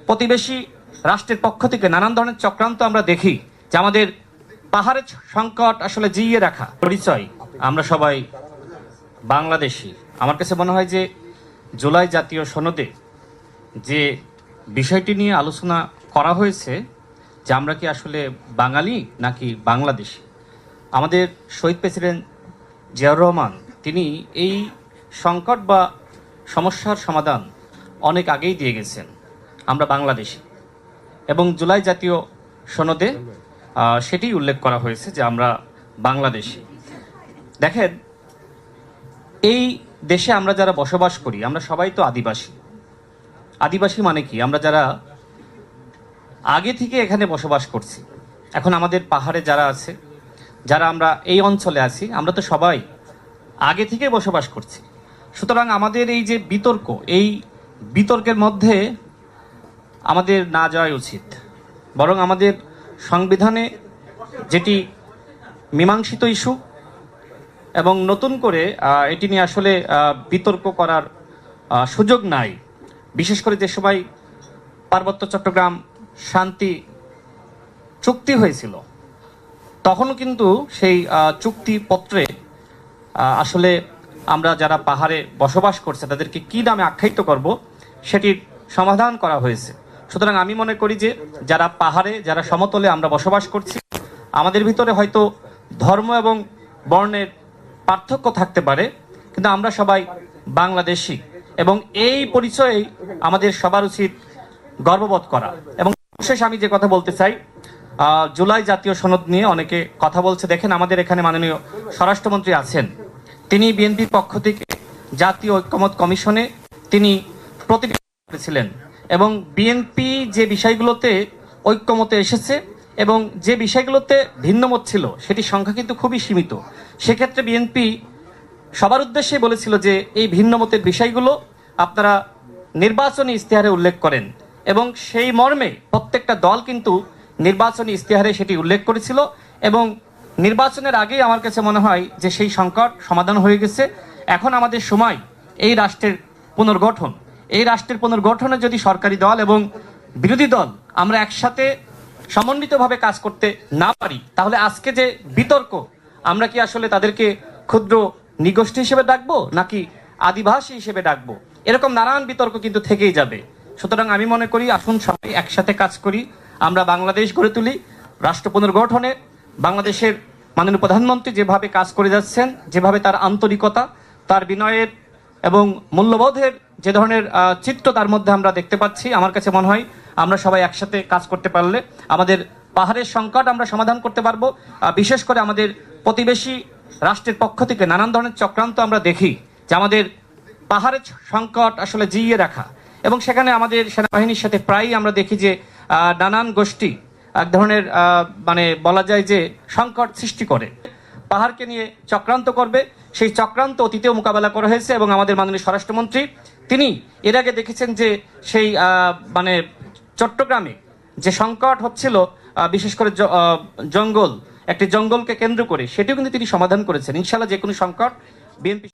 প্রতিবেশী রাষ্ট্রের পক্ষ থেকে নানান ধরনের চক্রান্ত আমরা দেখি, যে আমাদের পাহাড়ের সংকট আসলে জিইয়ে রাখা পরিচয়। আমরা সবাই বাংলাদেশি। আমার কাছে মনে হয় যে জুলাই জাতীয় সনদে যে বিষয়টি নিয়ে আলোচনা করা হয়েছে, যে আমরা কি আসলে বাঙালি নাকি বাংলাদেশি। আমাদের শহীদ প্রেসিডেন্ট জিয়াউর রহমান তিনি এই সংকট বা সমস্যার সমাধান অনেক আগেই দিয়ে গেছেন। আমরা বাংলাদেশি, এবং জুলাই জাতীয় সনদে সেটি উল্লেখ করা হয়েছে যে আমরা বাংলাদেশি। দেখেন, এই দেশে আমরা যারা বসবাস করি আমরা সবাই তো আদিবাসী। আদিবাসী মানে কি? আমরা যারা আগে থেকে এখানে বসবাস করছি, এখন আমাদের পাহাড়ে যারা আছে, যারা আমরা এই অঞ্চলে আছি, আমরা তো সবাই আগে থেকে বসবাস করছি। সুতরাং আমাদের এই যে বিতর্ক, এই বিতর্কের মধ্যে আমাদের না যাওয়াই উচিত। বরং আমাদের সংবিধানে যেটি মীমাংসিত ইস্যু, এবং নতুন করে এটি নিয়ে আসলে বিতর্ক করার সুযোগ নাই। বিশেষ করে যে সময় পার্বত্য চট্টগ্রাম শান্তি চুক্তি হয়েছিল, তখনও কিন্তু সেই চুক্তিপত্রে আসলে আমরা যারা পাহাড়ে বসবাস করছে তাদেরকে কি নামে আখ্যায়িত করব সেটির সমাধান করা হয়েছে। সুতরাং আমি মনে করি যে যারা পাহাড়ে, যারা সমতলে আমরা বসবাস করছি, আমাদের ভিতরে হয়তো ধর্ম এবং বর্ণের পার্থক্য থাকতে পারে, কিন্তু আমরা সবাই বাংলাদেশি, এবং এই পরিচয়ে আমাদের সবার উচিত গর্ববোধ করা। এবং বিশেষ আমি যে কথা বলতে চাই, জুলাই জাতীয় সনদ নিয়ে অনেকে কথা বলছে। দেখেন, আমাদের এখানে মাননীয় স্বরাষ্ট্রমন্ত্রী আছেন, তিনি বিএনপির পক্ষ থেকে জাতীয় ঐক্যমত কমিশনে তিনি প্রতিনিধিত্ব করেছিলেন, এবং বিএনপি যে বিষয়গুলোতে ঐক্যমতে এসেছে এবং যে বিষয়গুলোতে ভিন্নমত ছিল সেটির সংখ্যা কিন্তু খুবই সীমিত। সেক্ষেত্রে বিএনপি সবার উদ্দেশ্যে বলেছিল যে এই ভিন্নমতের বিষয়গুলো আপনারা নির্বাচনী ইশতেহারে উল্লেখ করেন, এবং সেই মর্মে প্রত্যেকটা দল কিন্তু নির্বাচনী ইশতেহারে সেটি উল্লেখ করেছিল। এবং নির্বাচনের আগেই আমার কাছে মনে হয় যে সেই সংকট সমাধান হয়ে গেছে। এখন আমাদের সময় এই রাষ্ট্রের পুনর্গঠন। এই রাষ্ট্রের পুনর্গঠনে যদি সরকারি দল এবং বিরোধী দল আমরা একসাথে সমন্বিতভাবে কাজ করতে না পারি, তাহলে আজকে যে বিতর্ক, আমরা কি আসলে তাদেরকে ক্ষুদ্র নিগোষ্ঠী হিসেবে ডাকবো নাকি আদিবাসী হিসেবে ডাকবো? এরকম নানান বিতর্ক কিন্তু থেকেই যাবে। সুতরাং আমি মনে করি আসুন সবাই একসাথে কাজ করি, আমরা বাংলাদেশ গড়ে তুলি। রাষ্ট্র পুনর্গঠনে বাংলাদেশের মাননীয় প্রধানমন্ত্রী যেভাবে কাজ করে যাচ্ছেন, যেভাবে তার আন্তরিকতা, তার বিনয়ের এবং মূল্যবোধের যে ধরনের চিত্র তার মধ্যে আমরা দেখতে পাচ্ছি, আমার কাছে মনে হয় আমরা সবাই একসাথে কাজ করতে পারলে আমাদের পাহাড়ের সংকট আমরা সমাধান করতে পারবো। বিশেষ করে আমাদের প্রতিবেশী রাষ্ট্রের পক্ষ থেকে নানান ধরনের চক্রান্ত আমরা দেখি, যে আমাদের পাহাড়ের সংকট আসলে জিইয়ে রাখা, এবং সেখানে আমাদের সেনাবাহিনীর সাথে প্রায়ই আমরা দেখি যে নানান গোষ্ঠী এক ধরনের মানে বলা যায় যে সংকট সৃষ্টি করে, পাহাড়কে নিয়ে চক্রান্ত করবে। সেই চক্রান্ত অতীতেও মোকাবেলা করা হয়েছে, এবং আমাদের মাননীয় স্বরাষ্ট্রমন্ত্রী তিনি এর আগে দেখেছেন যে সেই মানে চট্টগ্রামে যে সংকট হচ্ছিল, বিশেষ করে জঙ্গল, একটি জঙ্গলকে কেন্দ্র করে, সেটিও কিন্তু তিনি সমাধান করেছেন। ইনশাআল্লাহ যে কোনো সংকট বিএনপি